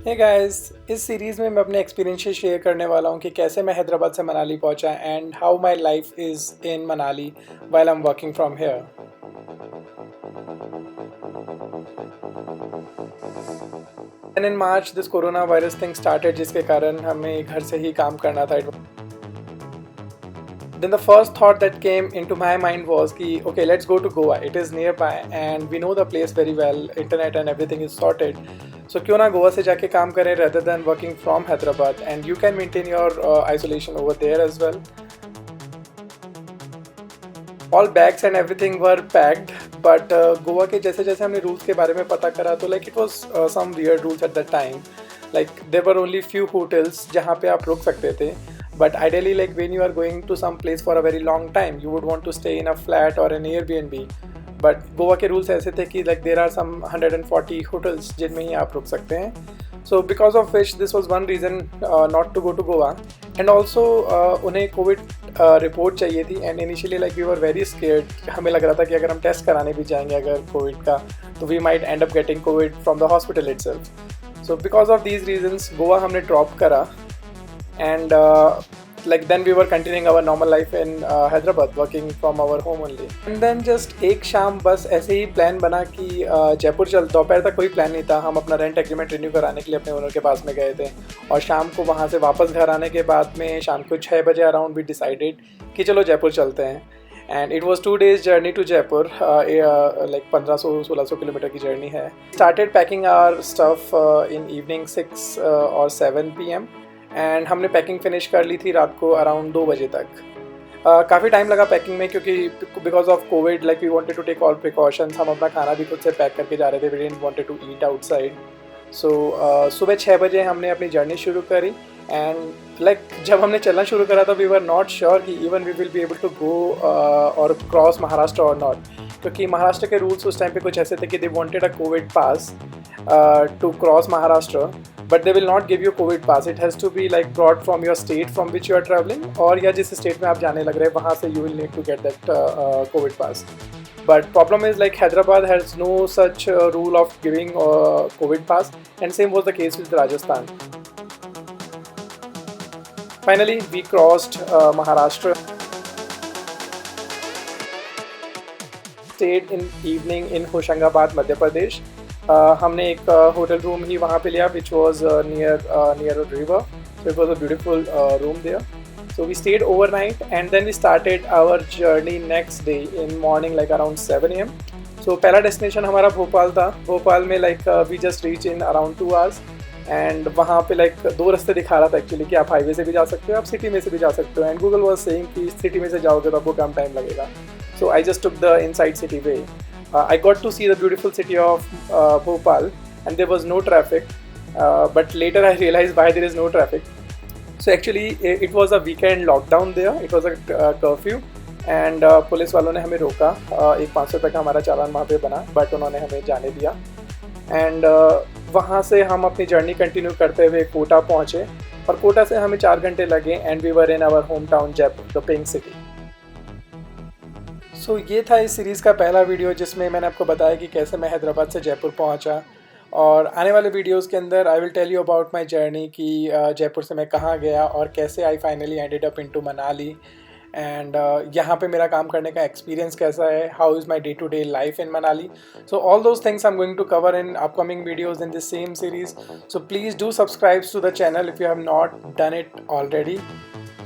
Hey guys, इस series में मैं अपने एक्सपीरियंसेस शेयर करने वाला हूँ कि कैसे मैं हैदराबाद से मनाली पहुँचा and how my life is in Manali while I am working from here. And in March this corona virus thing started, जिसके कारण हमें घर से ही काम करना था। Then the first thought that came into my mind was कि okay, let's go to Goa. It is nearby and we know the place very well. Internet and everything is sorted. So क्यों ना गोवा से जाके काम करें rather than working from Hyderabad, and you can maintain your isolation over there as well. All bags and everything were packed, but Goa के जैसे जैसे हमने रूल्स के बारे में पता करा तो like it was some weird rules at that time. Like there were only few hotels जहाँ पे आप रुक सकते थे. But ideally, like when you are going to some place for a very long time, you would want to stay in a flat or an Airbnb. But Goa के rules ऐसे थे कि like there are some 140 hotels जिनमें ही आप रुक सकते हैं. So because of which this was one reason not to go to Goa. And also उन्हें कोविड रिपोर्ट चाहिए थी. And initially like we were very scared. हमें लग रहा था कि अगर हम टेस्ट कराने भी जाएंगे अगर कोविड का, तो we might end up getting Covid from the hospital itself. So because of these reasons Goa हमने ड्रॉप करा. And like then we were continuing our normal life in Hyderabad, working from our home only. And then just एक शाम बस ऐसे ही plan बना कि जयपुर चल. दोपहर तक कोई प्लान नहीं था. हम अपना रेंट एग्रीमेंट रिन्यू कराने के लिए अपने ओनर के पास में गए थे, और शाम को वहाँ से वापस घर आने के बाद में शाम को 6 बजे अराउंड वी डिसाइडेड कि चलो जयपुर चलते हैं. And it was 2 days journey to Jaipur. Like 1500-1600 kilometre की जर्नी है. Started packing our stuff in evening 6 और 7 PM. एंड हमने पैकिंग फिनिश कर ली थी रात को अराउंड 2 बजे तक. काफ़ी टाइम लगा पैकिंग में, क्योंकि because of Covid like we wanted to take all precautions. हम अपना खाना भी खुद से पैक करके जा रहे थे. We didn't wanted to eat outside. So सुबह 6 बजे हमने अपनी जर्नी शुरू करी. एंड लाइक जब हमने चलना शुरू करा तो वी वर नॉट श्योर कि even we will be able to go और क्रॉस महाराष्ट्र और नॉट, क्योंकि महाराष्ट्र के रूल्स उस टाइम पे कुछ ऐसे थे कि they wanted a Covid pass to cross Maharashtra. But they will not give you COVID pass. It has to be like brought from your state from which you are traveling, और या जिस state में आप जाने लग रहे हैं वहाँ से you will need to get that COVID pass. But problem is like Hyderabad has no such rule of giving COVID pass, and same was the case with Rajasthan. Finally, we crossed Maharashtra. Stayed in evening in Hoshangabad, Madhya Pradesh. हमने एक hotel room ही वहाँ पे लिया which was near a river. So it was a beautiful room there. So we stayed overnight and then we started our journey next day in morning like around 7 AM. So पहला destination हमारा भोपाल था. भोपाल में like we just reach in around 2 hours. And वहाँ पे like 2 रास्ते दिखा रहा था एक्चुअली कि आप हाईवे से भी जा सकते हो, आप सिटी में से भी जा सकते हो. एंड गूगल वॉज सेइंग कि सिटी में से जाओगे तो आपको कम टाइम लगेगा. So I just took the inside city way. I got to see the beautiful city of Bhopal, and there was no traffic. But later I realized why there is no traffic. So actually it was a weekend lockdown there. It was a curfew, and police वालों ने हमें रोका. एक 500 रुपये का हमारा चालान वहाँ पे बना, बट उन्होंने हमें जाने दिया. एंड वहाँ से हम अपनी जर्नी कंटिन्यू करते हुए कोटा पहुँचे, और कोटा से हमें 4 घंटे लगे. And we were in our home town Jaipur, the pink city. So ये था इस सीरीज़ का पहला वीडियो, जिसमें मैंने आपको बताया कि कैसे मैं हैदराबाद से जयपुर पहुंचा. और आने वाले वीडियोस के अंदर I will tell you about my journey कि जयपुर से मैं कहाँ गया और कैसे I finally ended up into Manali. And यहाँ पे मेरा काम करने का एक्सपीरियंस कैसा है, how is my day to day life in Manali. So all those things I am going to cover in upcoming videos in this same series. So please do subscribe to the channel if you have not done it already.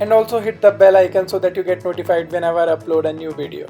And also hit the bell icon so that you get notified whenever I upload a new video.